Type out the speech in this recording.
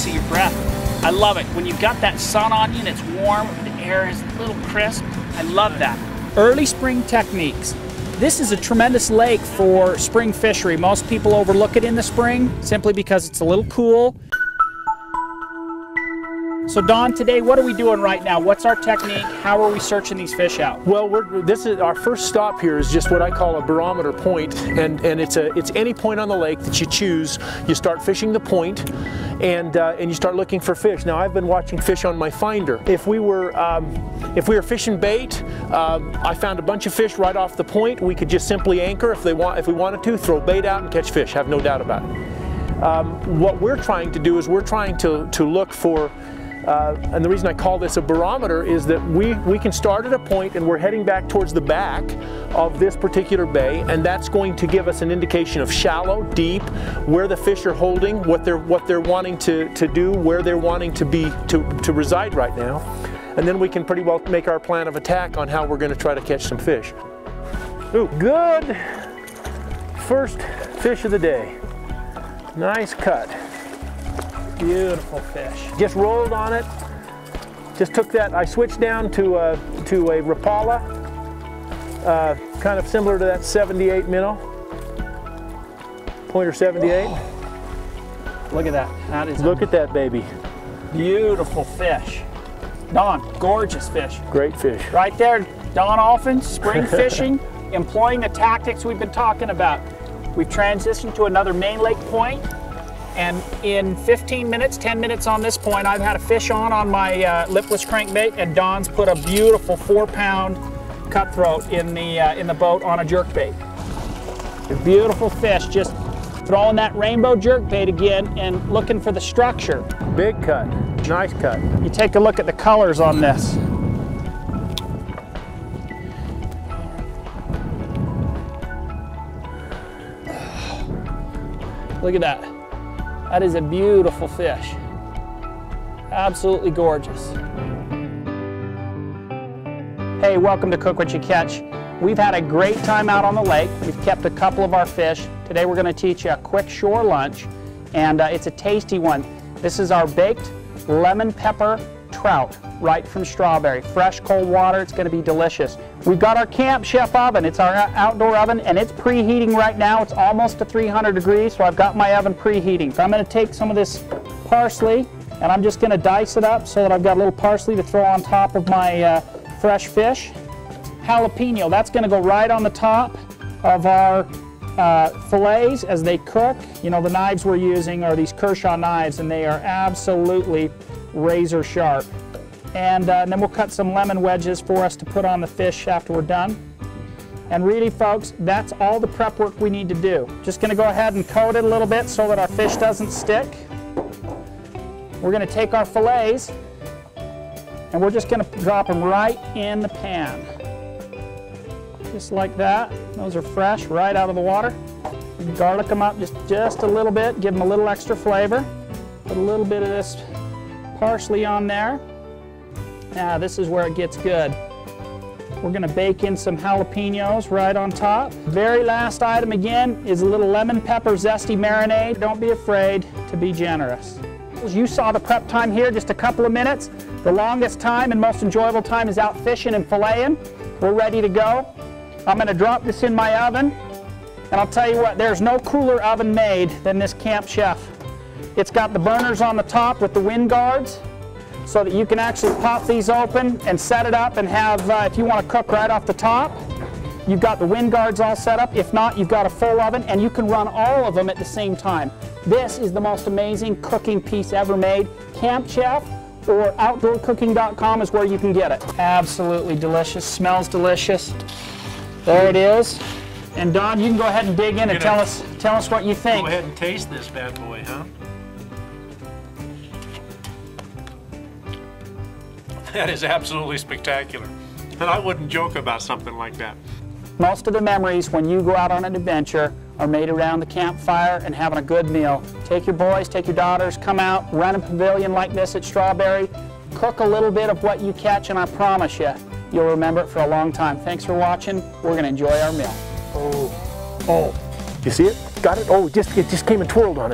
release of your breath. I love it. When you've got that sun on you and it's warm, the air is a little crisp. I love that. Early spring techniques. This is a tremendous lake for spring fishery. Most people overlook it in the spring simply because it's a little cool. So Don, today what are we doing right now? What's our technique? How are we searching these fish out? Well, this is our first stop here is just what I call a barometer point, and it's any point on the lake that you choose. You start fishing the point, and you start looking for fish. Now I've been watching fish on my finder. If we were fishing bait, I found a bunch of fish right off the point. We could just simply anchor if we wanted to, throw bait out and catch fish. Have no doubt about it. What we're trying to do is we're trying to look for. And the reason I call this a barometer is that we can start at a point and we're heading back towards the back of this particular bay, and that's going to give us an indication of shallow, deep, where the fish are holding, what they're wanting to do, where they're wanting to be to reside right now, and then we can pretty well make our plan of attack on how we're going to try to catch some fish. Ooh, good first fish of the day. Nice cut. Beautiful fish. Just rolled on it. Just took that. I switched down to a Rapala, kind of similar to that 78 minnow, pointer 78. Oh. Look at that. That is. Look at that baby. Beautiful fish. Don, gorgeous fish. Great fish. Right there, Don Alphin, spring fishing, employing the tactics we've been talking about. We've transitioned to another main lake point. And in 15 minutes, 10 minutes on this point, I've had a fish on my lipless crankbait, and Don's put a beautiful 4-pound cutthroat in the boat on a jerkbait. A beautiful fish, just throwing that rainbow jerkbait again and looking for the structure. Big cut, nice cut. You take a look at the colors on this. Look at that. That is a beautiful fish. Absolutely gorgeous. Hey, welcome to Cook What You Catch. We've had a great time out on the lake. We've kept a couple of our fish. Today we're going to teach you a quick shore lunch, and it's a tasty one. This is our baked lemon pepper trout, right from Strawberry. Fresh cold water, it's going to be delicious. We've got our Camp Chef oven. It's our outdoor oven, and it's preheating right now. It's almost to 300 degrees, so I've got my oven preheating. So I'm going to take some of this parsley, and I'm just going to dice it up so that I've got a little parsley to throw on top of my fresh fish. Jalapeno, that's going to go right on the top of our fillets as they cook. You know, the knives we're using are these Kershaw knives, and they are absolutely razor sharp. And then we'll cut some lemon wedges for us to put on the fish after we're done. And really, folks, that's all the prep work we need to do. Just going to go ahead and coat it a little bit so that our fish doesn't stick. We're going to take our fillets and we're just going to drop them right in the pan. Just like that. Those are fresh, right out of the water. Garlic them up just a little bit, give them a little extra flavor. Put a little bit of this parsley on there. Now this is where it gets good. We're going to bake in some jalapenos right on top. Very last item again is a little lemon pepper zesty marinade. Don't be afraid to be generous. You saw the prep time here, just a couple of minutes. The longest time and most enjoyable time is out fishing and filleting. We're ready to go. I'm going to drop this in my oven, and I'll tell you what, there's no cooler oven made than this Camp Chef. It's got the burners on the top with the wind guards, so that you can actually pop these open and set it up and have, if you want to cook right off the top, you've got the wind guards all set up. If not, you've got a full oven, and you can run all of them at the same time. This is the most amazing cooking piece ever made. Camp Chef or outdoorcooking.com is where you can get it. Absolutely delicious, smells delicious. There it is. And Don, you can go ahead and dig in and tell us what you think. Go ahead and taste this bad boy, huh? That is absolutely spectacular. And I wouldn't joke about something like that. Most of the memories when you go out on an adventure are made around the campfire and having a good meal. Take your boys, take your daughters, come out, rent a pavilion like this at Strawberry, cook a little bit of what you catch, and I promise you, you'll remember it for a long time. Thanks for watching. We're going to enjoy our meal. Oh. You see it? Got it? Oh, it just came and twirled on it.